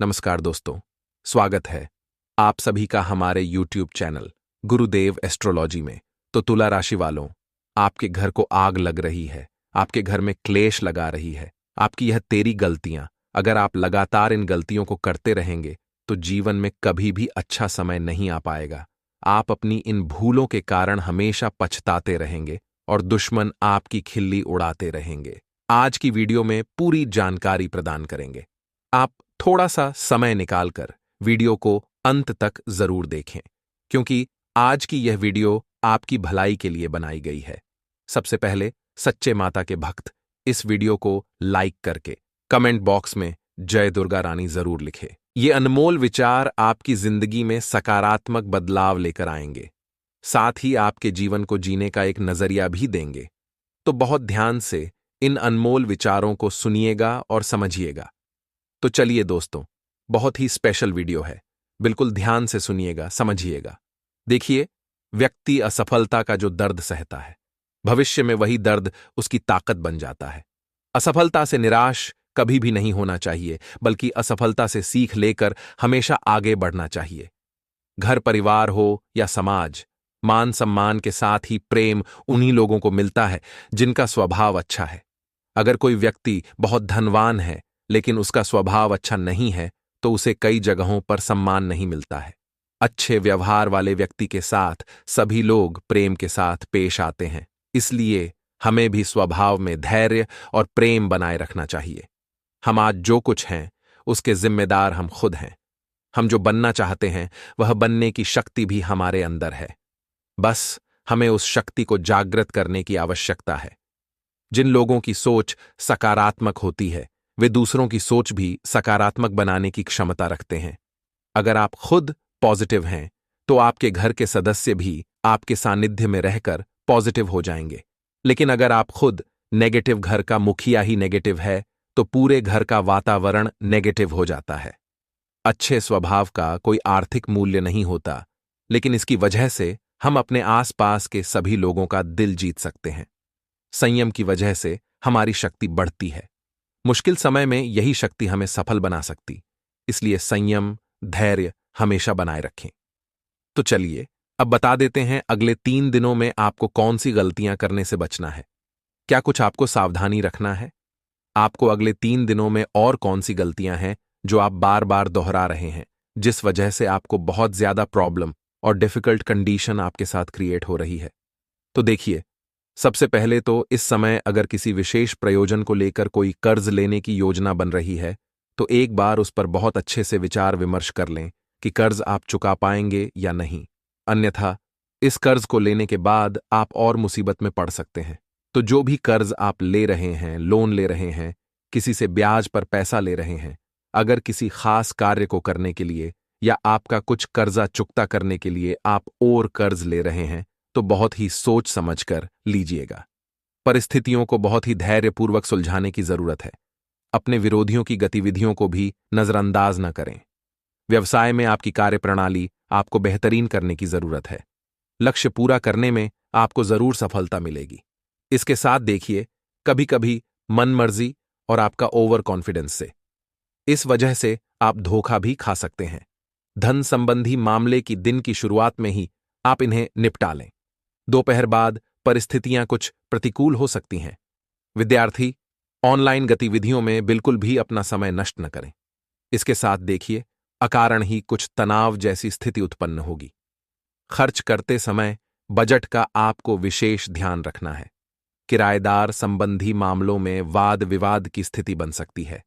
नमस्कार दोस्तों, स्वागत है आप सभी का हमारे YouTube चैनल गुरुदेव एस्ट्रोलॉजी में। तो तुला राशि वालों, आपके घर को आग लग रही है, आपके घर में क्लेश लगा रही है, आपकी यह तेरी गलतियां, अगर आप लगातार इन गलतियों को करते रहेंगे तो जीवन में कभी भी अच्छा समय नहीं आ पाएगा। आप अपनी इन भूलों के कारण हमेशा पछताते रहेंगे और दुश्मन आपकी खिल्ली उड़ाते रहेंगे। आज की वीडियो में पूरी जानकारी प्रदान करेंगे। आप थोड़ा सा समय निकालकर वीडियो को अंत तक जरूर देखें, क्योंकि आज की यह वीडियो आपकी भलाई के लिए बनाई गई है। सबसे पहले सच्चे माता के भक्त इस वीडियो को लाइक करके कमेंट बॉक्स में जय दुर्गा रानी जरूर लिखें। ये अनमोल विचार आपकी जिंदगी में सकारात्मक बदलाव लेकर आएंगे, साथ ही आपके जीवन को जीने का एक नजरिया भी देंगे। तो बहुत ध्यान से इन अनमोल विचारों को सुनिएगा और समझिएगा। तो चलिए दोस्तों, बहुत ही स्पेशल वीडियो है, बिल्कुल ध्यान से सुनिएगा, समझिएगा। देखिए, व्यक्ति असफलता का जो दर्द सहता है, भविष्य में वही दर्द उसकी ताकत बन जाता है। असफलता से निराश कभी भी नहीं होना चाहिए, बल्कि असफलता से सीख लेकर हमेशा आगे बढ़ना चाहिए। घर परिवार हो या समाज, मान सम्मान के साथ ही प्रेम उन्हीं लोगों को मिलता है जिनका स्वभाव अच्छा है। अगर कोई व्यक्ति बहुत धनवान है लेकिन उसका स्वभाव अच्छा नहीं है तो उसे कई जगहों पर सम्मान नहीं मिलता है। अच्छे व्यवहार वाले व्यक्ति के साथ सभी लोग प्रेम के साथ पेश आते हैं, इसलिए हमें भी स्वभाव में धैर्य और प्रेम बनाए रखना चाहिए। हम आज जो कुछ हैं उसके जिम्मेदार हम खुद हैं। हम जो बनना चाहते हैं वह बनने की शक्ति भी हमारे अंदर है, बस हमें उस शक्ति को जागृत करने की आवश्यकता है। जिन लोगों की सोच सकारात्मक होती है वे दूसरों की सोच भी सकारात्मक बनाने की क्षमता रखते हैं। अगर आप खुद पॉजिटिव हैं तो आपके घर के सदस्य भी आपके सानिध्य में रहकर पॉजिटिव हो जाएंगे। लेकिन अगर आप खुद नेगेटिव, घर का मुखिया ही नेगेटिव है तो पूरे घर का वातावरण नेगेटिव हो जाता है। अच्छे स्वभाव का कोई आर्थिक मूल्य नहीं होता, लेकिन इसकी वजह से हम अपने आसपास के सभी लोगों का दिल जीत सकते हैं। संयम की वजह से हमारी शक्ति बढ़ती है। मुश्किल समय में यही शक्ति हमें सफल बना सकती, इसलिए संयम, धैर्य हमेशा बनाए रखें। तो चलिए अब बता देते हैं अगले 3 दिनों में आपको कौन सी गलतियां करने से बचना है। क्या कुछ आपको सावधानी रखना है? आपको अगले 3 दिनों में और कौन सी गलतियां हैं जो आप बार बार दोहरा रहे हैं, जिस वजह से आपको बहुत ज्यादा प्रॉब्लम और डिफिकल्ट कंडीशन आपके साथ क्रिएट हो रही है? तो देखिए, सबसे पहले तो इस समय अगर किसी विशेष प्रयोजन को लेकर कोई कर्ज लेने की योजना बन रही है तो एक बार उस पर बहुत अच्छे से विचार विमर्श कर लें कि कर्ज आप चुका पाएंगे या नहीं। अन्यथा इस कर्ज को लेने के बाद आप और मुसीबत में पड़ सकते हैं। तो जो भी कर्ज आप ले रहे हैं, लोन ले रहे हैं, किसी से ब्याज पर पैसा ले रहे हैं, अगर किसी खास कार्य को करने के लिए या आपका कुछ कर्जा चुकता करने के लिए आप और कर्ज ले रहे हैं तो बहुत ही सोच समझकर लीजिएगा। परिस्थितियों को बहुत ही धैर्यपूर्वक सुलझाने की जरूरत है। अपने विरोधियों की गतिविधियों को भी नजरअंदाज न करें। व्यवसाय में आपकी कार्यप्रणाली आपको बेहतरीन करने की जरूरत है। लक्ष्य पूरा करने में आपको जरूर सफलता मिलेगी। इसके साथ देखिए, कभी कभी मनमर्जी और आपका ओवर कॉन्फिडेंस से इस वजह से आप धोखा भी खा सकते हैं। धन संबंधी मामले की दिन की शुरुआत में ही आप इन्हें निपटा लें। दोपहर बाद परिस्थितियां कुछ प्रतिकूल हो सकती हैं। विद्यार्थी ऑनलाइन गतिविधियों में बिल्कुल भी अपना समय नष्ट न करें। इसके साथ देखिए, अकारण ही कुछ तनाव जैसी स्थिति उत्पन्न होगी। खर्च करते समय बजट का आपको विशेष ध्यान रखना है। किराएदार संबंधी मामलों में वाद विवाद की स्थिति बन सकती है।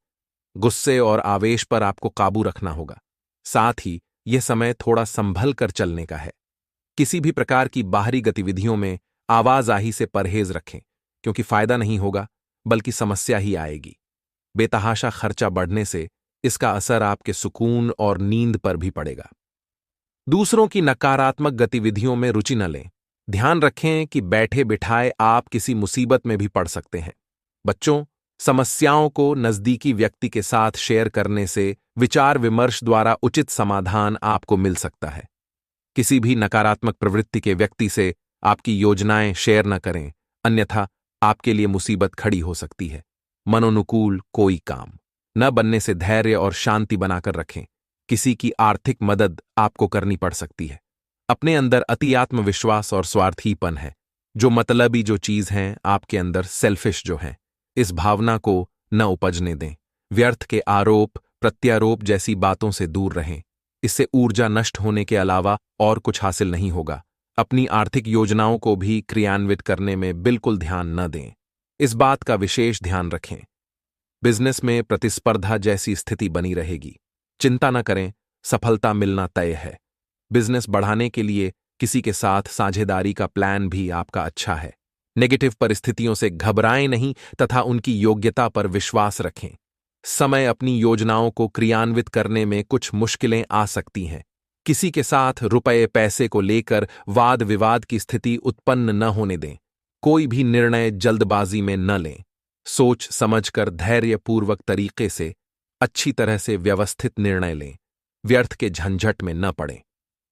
गुस्से और आवेश पर आपको काबू रखना होगा। साथ ही यह समय थोड़ा संभल कर चलने का है। किसी भी प्रकार की बाहरी गतिविधियों में आवाजाही से परहेज रखें, क्योंकि फायदा नहीं होगा बल्कि समस्या ही आएगी। बेतहाशा खर्चा बढ़ने से इसका असर आपके सुकून और नींद पर भी पड़ेगा। दूसरों की नकारात्मक गतिविधियों में रुचि न लें। ध्यान रखें कि बैठे बिठाए आप किसी मुसीबत में भी पड़ सकते हैं। बच्चों, समस्याओं को नजदीकी व्यक्ति के साथ शेयर करने से विचार विमर्श द्वारा उचित समाधान आपको मिल सकता है। किसी भी नकारात्मक प्रवृत्ति के व्यक्ति से आपकी योजनाएं शेयर न करें, अन्यथा आपके लिए मुसीबत खड़ी हो सकती है। मनोनुकूल कोई काम न बनने से धैर्य और शांति बनाकर रखें। किसी की आर्थिक मदद आपको करनी पड़ सकती है। अपने अंदर अति आत्मविश्वास और स्वार्थीपन है। जो मतलबी जो चीज हैं आपके अंदर सेल्फिश जो हैं, इस भावना को न उपजने दें। व्यर्थ के आरोप प्रत्यारोप जैसी बातों से दूर रहें। इससे ऊर्जा नष्ट होने के अलावा और कुछ हासिल नहीं होगा। अपनी आर्थिक योजनाओं को भी क्रियान्वित करने में बिल्कुल ध्यान न दें। इस बात का विशेष ध्यान रखें। बिजनेस में प्रतिस्पर्धा जैसी स्थिति बनी रहेगी। चिंता न करें, सफलता मिलना तय है। बिजनेस बढ़ाने के लिए किसी के साथ साझेदारी का प्लान भी आपका अच्छा है। नेगेटिव परिस्थितियों से घबराएं नहीं तथा उनकी योग्यता पर विश्वास रखें। समय अपनी योजनाओं को क्रियान्वित करने में कुछ मुश्किलें आ सकती हैं। किसी के साथ रुपए पैसे को लेकर वाद विवाद की स्थिति उत्पन्न न होने दें। कोई भी निर्णय जल्दबाजी में न लें। सोच समझकर धैर्यपूर्वक तरीके से अच्छी तरह से व्यवस्थित निर्णय लें। व्यर्थ के झंझट में न पड़ें।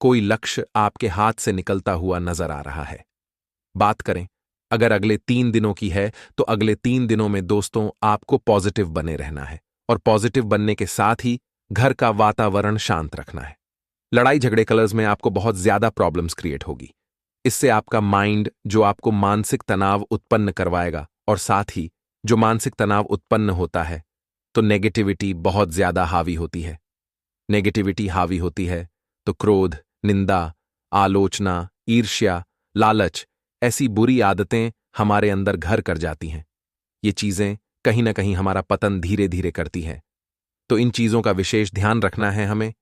कोई लक्ष्य आपके हाथ से निकलता हुआ नजर आ रहा है। बात करें अगर अगले 3 दिनों की है तो अगले 3 दिनों में दोस्तों आपको पॉजिटिव बने रहना है और पॉजिटिव बनने के साथ ही घर का वातावरण शांत रखना है। लड़ाई झगड़े कलर्स में आपको बहुत ज्यादा प्रॉब्लम्स क्रिएट होगी। इससे आपका माइंड जो आपको मानसिक तनाव उत्पन्न करवाएगा और साथ ही जो मानसिक तनाव उत्पन्न होता है तो नेगेटिविटी बहुत ज्यादा हावी होती है। नेगेटिविटी हावी होती है तो क्रोध, निंदा, आलोचना, ईर्ष्या, लालच ऐसी बुरी आदतें हमारे अंदर घर कर जाती हैं। ये चीजें कहीं ना कहीं हमारा पतन धीरे धीरे करती हैं। तो इन चीजों का विशेष ध्यान रखना है हमें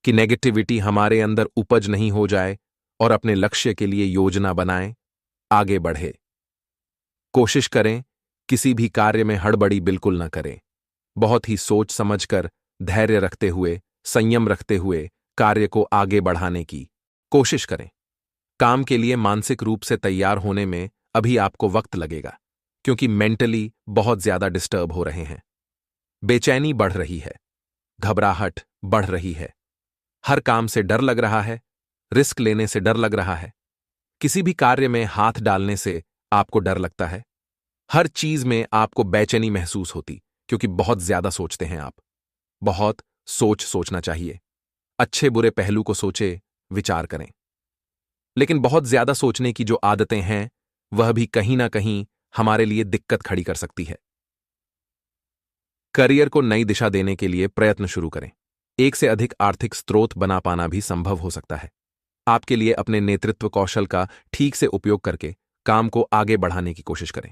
कि नेगेटिविटी हमारे अंदर उपज नहीं हो जाए और अपने लक्ष्य के लिए योजना बनाएं, आगे बढ़े। कोशिश करें किसी भी कार्य में हड़बड़ी बिल्कुल न करें। बहुत ही सोच समझकर, धैर्य रखते हुए, संयम रखते हुए कार्य को आगे बढ़ाने की कोशिश करें। काम के लिए मानसिक रूप से तैयार होने में अभी आपको वक्त लगेगा क्योंकि मेंटली बहुत ज्यादा डिस्टर्ब हो रहे हैं। बेचैनी बढ़ रही है, घबराहट बढ़ रही है, हर काम से डर लग रहा है, रिस्क लेने से डर लग रहा है, किसी भी कार्य में हाथ डालने से आपको डर लगता है। हर चीज में आपको बेचैनी महसूस होती क्योंकि बहुत ज्यादा सोचते हैं आप। बहुत सोचना चाहिए। अच्छे बुरे पहलू को सोचे, विचार करें। लेकिन बहुत ज्यादा सोचने की जो आदतें हैं वह भी कहीं ना कहीं हमारे लिए दिक्कत खड़ी कर सकती है। करियर को नई दिशा देने के लिए प्रयत्न शुरू करें। एक से अधिक आर्थिक स्रोत बना पाना भी संभव हो सकता है। आपके लिए अपने नेतृत्व कौशल का ठीक से उपयोग करके काम को आगे बढ़ाने की कोशिश करें।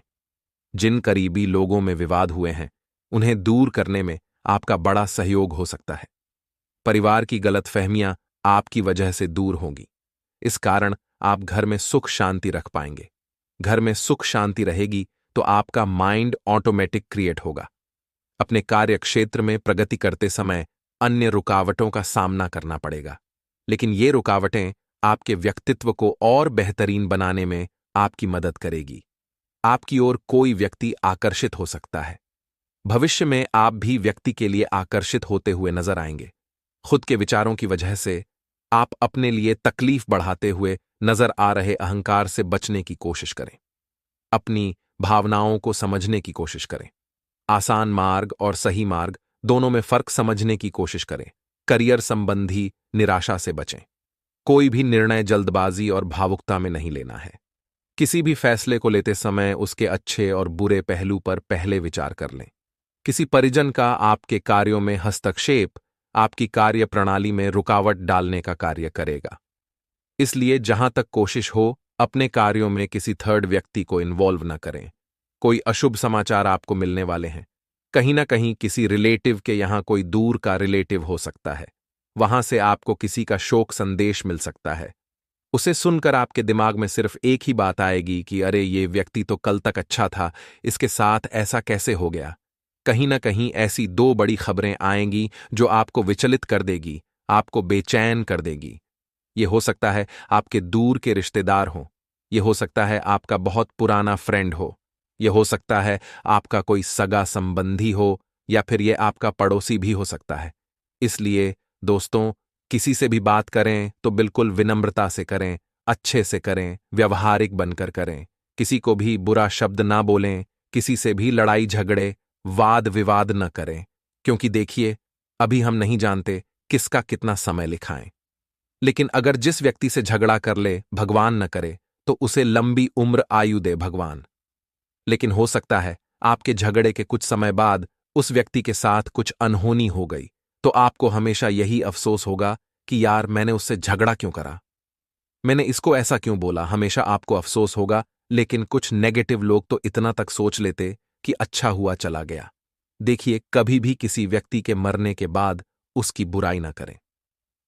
जिन करीबी लोगों में विवाद हुए हैं उन्हें दूर करने में आपका बड़ा सहयोग हो सकता है। परिवार की गलतफहमियां आपकी वजह से दूर होंगी। इस कारण आप घर में सुख शांति रख पाएंगे। घर में सुख शांति रहेगी तो आपका माइंड ऑटोमेटिक क्रिएट होगा। अपने कार्य क्षेत्र में प्रगति करते समय अन्य रुकावटों का सामना करना पड़ेगा, लेकिन ये रुकावटें आपके व्यक्तित्व को और बेहतरीन बनाने में आपकी मदद करेगी। आपकी ओर कोई व्यक्ति आकर्षित हो सकता है। भविष्य में आप भी व्यक्ति के लिए आकर्षित होते हुए नजर आएंगे। खुद के विचारों की वजह से आप अपने लिए तकलीफ बढ़ाते हुए नजर आ रहे अहंकार से बचने की कोशिश करें। अपनी भावनाओं को समझने की कोशिश करें। आसान मार्ग और सही मार्ग दोनों में फर्क समझने की कोशिश करें। करियर संबंधी निराशा से बचें। कोई भी निर्णय जल्दबाजी और भावुकता में नहीं लेना है। किसी भी फैसले को लेते समय उसके अच्छे और बुरे पहलू पर पहले विचार कर लें। किसी परिजन का आपके कार्यों में हस्तक्षेप आपकी कार्य प्रणाली में रुकावट डालने का कार्य करेगा। इसलिए जहां तक कोशिश हो अपने कार्यों में किसी थर्ड व्यक्ति को इन्वॉल्व न करें। कोई अशुभ समाचार आपको मिलने वाले हैं। कहीं ना कहीं किसी रिलेटिव के यहां कोई दूर का रिलेटिव हो सकता है। वहां से आपको किसी का शोक संदेश मिल सकता है। उसे सुनकर आपके दिमाग में सिर्फ एक ही बात आएगी कि अरे ये व्यक्ति तो कल तक अच्छा था, इसके साथ ऐसा कैसे हो गया। कहीं ना कहीं ऐसी 2 बड़ी खबरें आएंगी जो आपको विचलित कर देगी, आपको बेचैन कर देगी। ये हो सकता है आपके दूर के रिश्तेदार हों, ये हो सकता है आपका बहुत पुराना फ्रेंड हो, ये हो सकता है आपका कोई सगा संबंधी हो या फिर ये आपका पड़ोसी भी हो सकता है। इसलिए दोस्तों किसी से भी बात करें तो बिल्कुल विनम्रता से करें, अच्छे से करें, व्यवहारिक बनकर करें। किसी को भी बुरा शब्द ना बोलें, किसी से भी लड़ाई झगड़े वाद विवाद न करें, क्योंकि देखिए, अभी हम नहीं जानते किसका कितना समय लिखाएं। लेकिन अगर जिस व्यक्ति से झगड़ा कर ले, भगवान न करे, तो उसे लंबी उम्र आयु दे भगवान। लेकिन हो सकता है आपके झगड़े के कुछ समय बाद उस व्यक्ति के साथ कुछ अनहोनी हो गई, तो आपको हमेशा यही अफसोस होगा कि यार मैंने उससे झगड़ा क्यों करा, मैंने इसको ऐसा क्यों बोला। हमेशा आपको अफसोस होगा। लेकिन कुछ नेगेटिव लोग तो इतना तक सोच लेते कि अच्छा हुआ चला गया। देखिए, कभी भी किसी व्यक्ति के मरने के बाद उसकी बुराई ना करें।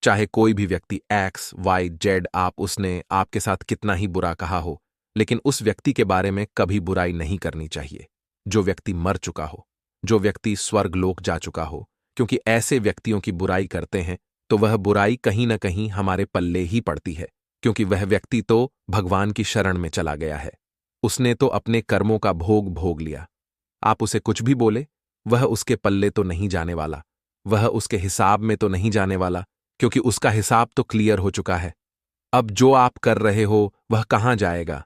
चाहे कोई भी व्यक्ति एक्स वाई जेड आप उसने आपके साथ कितना ही बुरा कहा हो, लेकिन उस व्यक्ति के बारे में कभी बुराई नहीं करनी चाहिए जो व्यक्ति मर चुका हो, जो व्यक्ति स्वर्गलोक जा चुका हो। क्योंकि ऐसे व्यक्तियों की बुराई करते हैं तो वह बुराई कहीं ना कहीं हमारे पल्ले ही पड़ती है, क्योंकि वह व्यक्ति तो भगवान की शरण में चला गया है। उसने तो अपने कर्मों का भोग भोग लिया। आप उसे कुछ भी बोले, वह उसके पल्ले तो नहीं जाने वाला, वह उसके हिसाब में तो नहीं जाने वाला, क्योंकि उसका हिसाब तो क्लियर हो चुका है। अब जो आप कर रहे हो वह कहाँ जाएगा,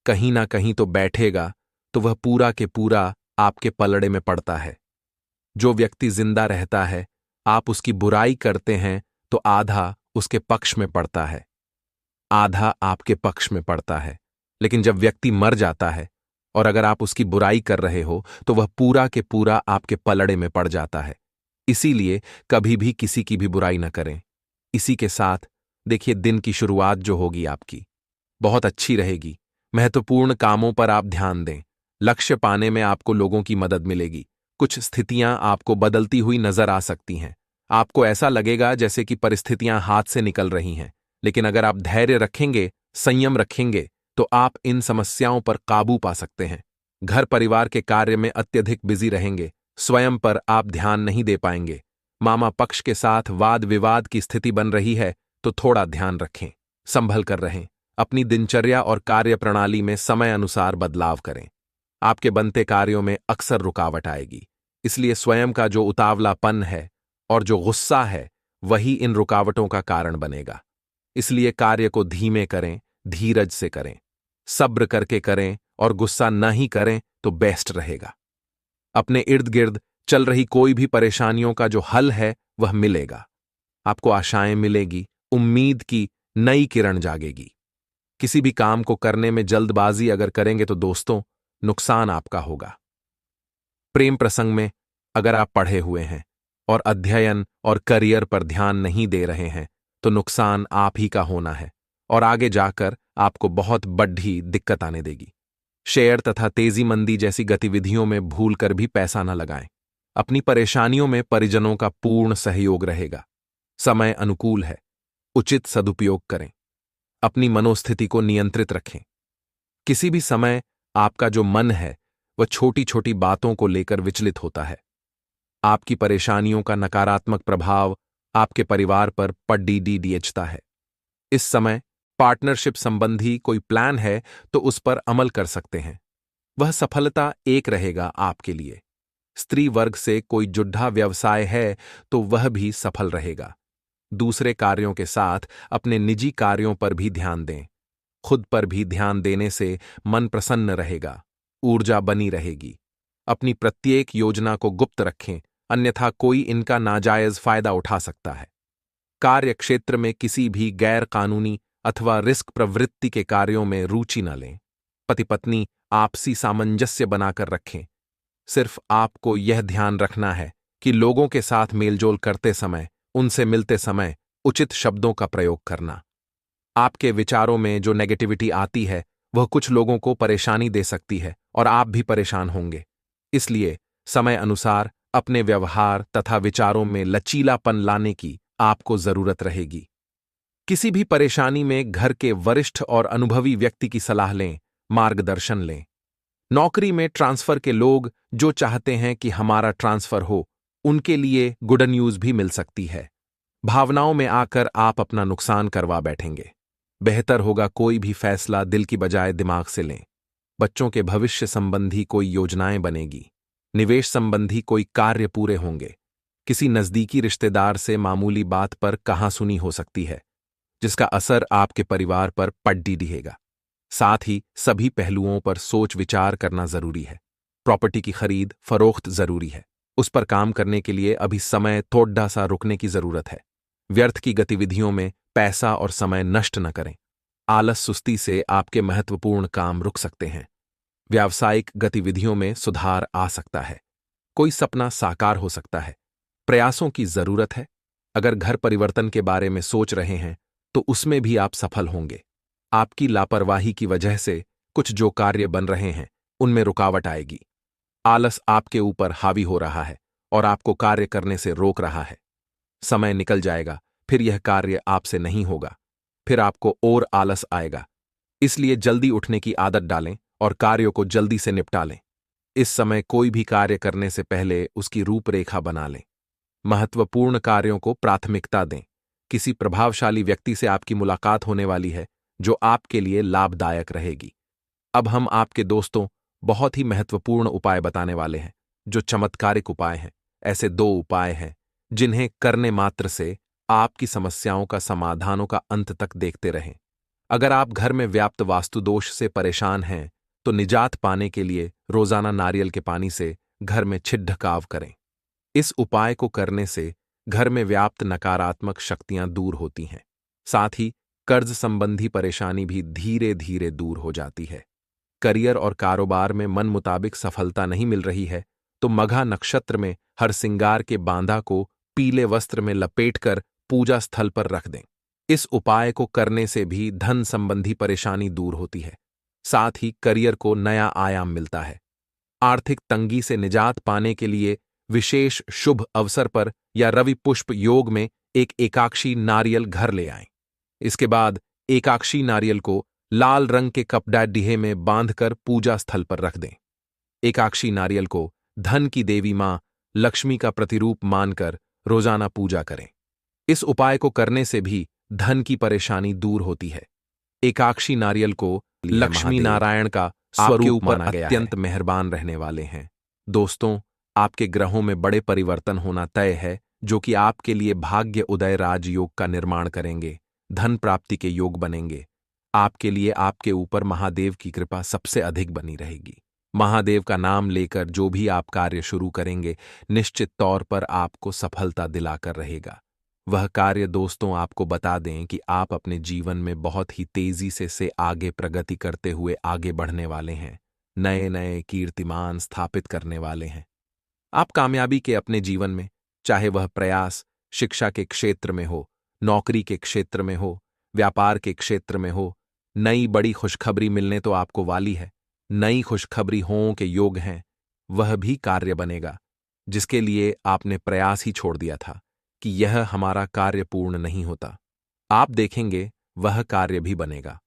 कहीं ना कहीं तो बैठेगा, तो वह पूरा के पूरा आपके पलड़े में पड़ता है। जो व्यक्ति जिंदा रहता है, आप उसकी बुराई करते हैं तो आधा उसके पक्ष में पड़ता है, आधा आपके पक्ष में पड़ता है। लेकिन जब व्यक्ति मर जाता है और अगर आप उसकी बुराई कर रहे हो तो वह पूरा के पूरा आपके पलड़े में पड़ जाता है। इसीलिए कभी भी किसी की भी बुराई न करें। इसी के साथ देखिए, दिन की शुरुआत जो होगी आपकी बहुत अच्छी रहेगी। महत्वपूर्ण कामों पर आप ध्यान दें। लक्ष्य पाने में आपको लोगों की मदद मिलेगी। कुछ स्थितियां आपको बदलती हुई नजर आ सकती हैं। आपको ऐसा लगेगा जैसे कि परिस्थितियां हाथ से निकल रही हैं, लेकिन अगर आप धैर्य रखेंगे, संयम रखेंगे, तो आप इन समस्याओं पर काबू पा सकते हैं। घर परिवार के कार्य में अत्यधिक बिजी रहेंगे, स्वयं पर आप ध्यान नहीं दे पाएंगे। मामा पक्ष के साथ वाद विवाद की स्थिति बन रही है, तो थोड़ा ध्यान रखें, संभल कर रहें। अपनी दिनचर्या और कार्य प्रणाली में समय अनुसार बदलाव करें। आपके बनते कार्यों में अक्सर रुकावट आएगी, इसलिए स्वयं का जो उतावलापन है और जो गुस्सा है वही इन रुकावटों का कारण बनेगा। इसलिए कार्य को धीमे करें, धीरज से करें, सब्र करके करें और गुस्सा न ही करें तो बेस्ट रहेगा। अपने इर्द गिर्द चल रही कोई भी परेशानियों का जो हल है वह मिलेगा। आपको आशाएं मिलेगी, उम्मीद की नई किरण जागेगी। किसी भी काम को करने में जल्दबाजी अगर करेंगे तो दोस्तों नुकसान आपका होगा। प्रेम प्रसंग में अगर आप पढ़े हुए हैं और अध्ययन और करियर पर ध्यान नहीं दे रहे हैं तो नुकसान आप ही का होना है और आगे जाकर आपको बहुत बड़ी दिक्कत आने देगी। शेयर तथा तेजी मंदी जैसी गतिविधियों में भूल कर भी पैसा न लगाएं। अपनी परेशानियों में परिजनों का पूर्ण सहयोग रहेगा। समय अनुकूल है, उचित सदुपयोग करें। अपनी मनोस्थिति को नियंत्रित रखें। किसी भी समय आपका जो मन है वह छोटी छोटी बातों को लेकर विचलित होता है। आपकी परेशानियों का नकारात्मक प्रभाव आपके परिवार पर पड़ता है। इस समय पार्टनरशिप संबंधी कोई प्लान है तो उस पर अमल कर सकते हैं। वह सफलता एक रहेगा आपके लिए। स्त्री वर्ग से कोई जुड्ढा व्यवसाय है तो वह भी सफल रहेगा। दूसरे कार्यों के साथ अपने निजी कार्यों पर भी ध्यान दें। खुद पर भी ध्यान देने से मन प्रसन्न रहेगा, ऊर्जा बनी रहेगी। अपनी प्रत्येक योजना को गुप्त रखें, अन्यथा कोई इनका नाजायज फायदा उठा सकता है। कार्य क्षेत्र में किसी भी गैर कानूनी अथवा रिस्क प्रवृत्ति के कार्यों में रुचि न लें। पति पत्नी आपसी सामंजस्य बनाकर रखें। सिर्फ आपको यह ध्यान रखना है कि लोगों के साथ मेलजोल करते समय, उनसे मिलते समय उचित शब्दों का प्रयोग करना। आपके विचारों में जो नेगेटिविटी आती है वह कुछ लोगों को परेशानी दे सकती है और आप भी परेशान होंगे। इसलिए समय अनुसार अपने व्यवहार तथा विचारों में लचीलापन लाने की आपको जरूरत रहेगी। किसी भी परेशानी में घर के वरिष्ठ और अनुभवी व्यक्ति की सलाह लें, मार्गदर्शन लें। नौकरी में ट्रांसफर के लोग जो चाहते हैं कि हमारा ट्रांसफर हो, उनके लिए गुड न्यूज भी मिल सकती है। भावनाओं में आकर आप अपना नुकसान करवा बैठेंगे। बेहतर होगा कोई भी फैसला दिल की बजाय दिमाग से लें। बच्चों के भविष्य संबंधी कोई योजनाएं बनेगी। निवेश संबंधी कोई कार्य पूरे होंगे। किसी नजदीकी रिश्तेदार से मामूली बात पर कहासुनी हो सकती है, जिसका असर आपके परिवार पर पड़ेगा। साथ ही सभी पहलुओं पर सोच विचार करना जरूरी है। प्रॉपर्टी की खरीद फरोख्त जरूरी है। उस पर काम करने के लिए अभी समय थोड़ा सा रुकने की जरूरत है। व्यर्थ की गतिविधियों में पैसा और समय नष्ट न करें। आलस सुस्ती से आपके महत्वपूर्ण काम रुक सकते हैं। व्यावसायिक गतिविधियों में सुधार आ सकता है। कोई सपना साकार हो सकता है। प्रयासों की जरूरत है। अगर घर परिवर्तन के बारे में सोच रहे हैं तो उसमें भी आप सफल होंगे। आपकी लापरवाही की वजह से कुछ जो कार्य बन रहे हैं उनमें रुकावट आएगी। आलस आपके ऊपर हावी हो रहा है और आपको कार्य करने से रोक रहा है। समय निकल जाएगा, फिर यह कार्य आपसे नहीं होगा, फिर आपको और आलस आएगा। इसलिए जल्दी उठने की आदत डालें और कार्यों को जल्दी से निपटा लें। इस समय कोई भी कार्य करने से पहले उसकी रूपरेखा बना लें। महत्वपूर्ण कार्यों को प्राथमिकता दें। किसी प्रभावशाली व्यक्ति से आपकी मुलाकात होने वाली है जो आपके लिए लाभदायक रहेगी। अब हम आपके दोस्तों बहुत ही महत्वपूर्ण उपाय बताने वाले हैं, जो चमत्कारिक उपाय हैं। ऐसे 2 उपाय हैं जिन्हें करने मात्र से आपकी समस्याओं का समाधानों का अंत तक देखते रहें। अगर आप घर में व्याप्त वास्तुदोष से परेशान हैं तो निजात पाने के लिए रोजाना नारियल के पानी से घर में छिड़काव करें। इस उपाय को करने से घर में व्याप्त नकारात्मक शक्तियां दूर होती हैं। साथ ही कर्ज संबंधी परेशानी भी धीरे धीरे दूर हो जाती है। करियर और कारोबार में मन मुताबिक सफलता नहीं मिल रही है तो मघा नक्षत्र में हर सिंगार के बांधा को पीले वस्त्र में लपेटकर पूजा स्थल पर रख दें। इस उपाय को करने से भी धन संबंधी परेशानी दूर होती है। साथ ही करियर को नया आयाम मिलता है। आर्थिक तंगी से निजात पाने के लिए विशेष शुभ अवसर पर या रवि पुष्प योग में एक एकाक्षी नारियल घर ले आएं। इसके बाद एकाक्षी नारियल को लाल रंग के कपड़ा डिहे में बांधकर पूजा स्थल पर रख दें। एकाक्षी नारियल को धन की देवी मां लक्ष्मी का प्रतिरूप मानकर रोजाना पूजा करें। इस उपाय को करने से भी धन की परेशानी दूर होती है। एकाक्षी नारियल को लक्ष्मी नारायण का स्वरूप माना गया है। अत्यंत मेहरबान रहने वाले हैं। दोस्तों, आपके ग्रहों में बड़े परिवर्तन होना तय है जो कि आपके लिए भाग्य उदय राजयोग का निर्माण करेंगे। धन प्राप्ति के योग बनेंगे। आपके लिए आपके ऊपर महादेव की कृपा सबसे अधिक बनी रहेगी। महादेव का नाम लेकर जो भी आप कार्य शुरू करेंगे निश्चित तौर पर आपको सफलता दिलाकर रहेगा। वह कार्य दोस्तों आपको बता दें कि आप अपने जीवन में बहुत ही तेजी से आगे प्रगति करते हुए आगे बढ़ने वाले हैं। नए नए कीर्तिमान स्थापित करने वाले हैं। आप कामयाबी के अपने जीवन में, चाहे वह प्रयास शिक्षा के क्षेत्र में हो, नौकरी के क्षेत्र में हो, व्यापार के क्षेत्र में हो, नई बड़ी खुशखबरी मिलने तो आपको वाली है। नई खुशखबरी हों के योग हैं। वह भी कार्य बनेगा जिसके लिए आपने प्रयास ही छोड़ दिया था कि यह हमारा कार्य पूर्ण नहीं होता। आप देखेंगे वह कार्य भी बनेगा।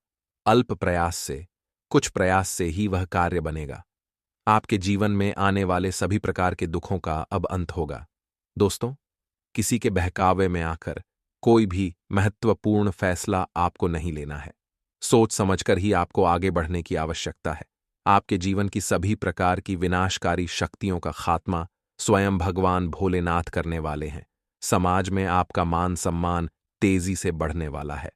अल्प प्रयास से, कुछ प्रयास से ही वह कार्य बनेगा। आपके जीवन में आने वाले सभी प्रकार के दुखों का अब अंत होगा। दोस्तों, किसी के बहकावे में आकर कोई भी महत्वपूर्ण फैसला आपको नहीं लेना है। सोच समझकर ही आपको आगे बढ़ने की आवश्यकता है। आपके जीवन की सभी प्रकार की विनाशकारी शक्तियों का खात्मा स्वयं भगवान भोलेनाथ करने वाले हैं। समाज में आपका मान सम्मान तेजी से बढ़ने वाला है।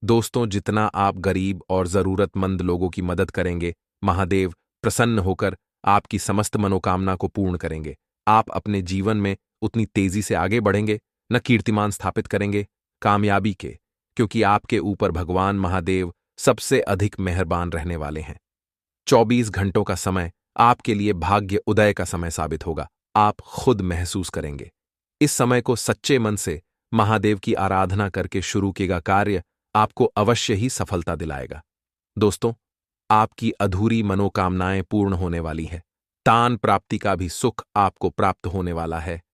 दोस्तों, जितना आप गरीब और जरूरतमंद लोगों की मदद करेंगे, महादेव प्रसन्न होकर आपकी समस्त मनोकामना को पूर्ण करेंगे। आप अपने जीवन में उतनी तेजी से आगे बढ़ेंगे, न कीर्तिमान स्थापित करेंगे कामयाबी के, क्योंकि आपके ऊपर भगवान महादेव सबसे अधिक मेहरबान रहने वाले हैं। 24 घंटों का समय आपके लिए भाग्य उदय का समय साबित होगा। आप खुद महसूस करेंगे। इस समय को सच्चे मन से महादेव की आराधना करके शुरू किएगा कार्य आपको अवश्य ही सफलता दिलाएगा। दोस्तों, आपकी अधूरी मनोकामनाएं पूर्ण होने वाली है। तान प्राप्ति का भी सुख आपको प्राप्त होने वाला है।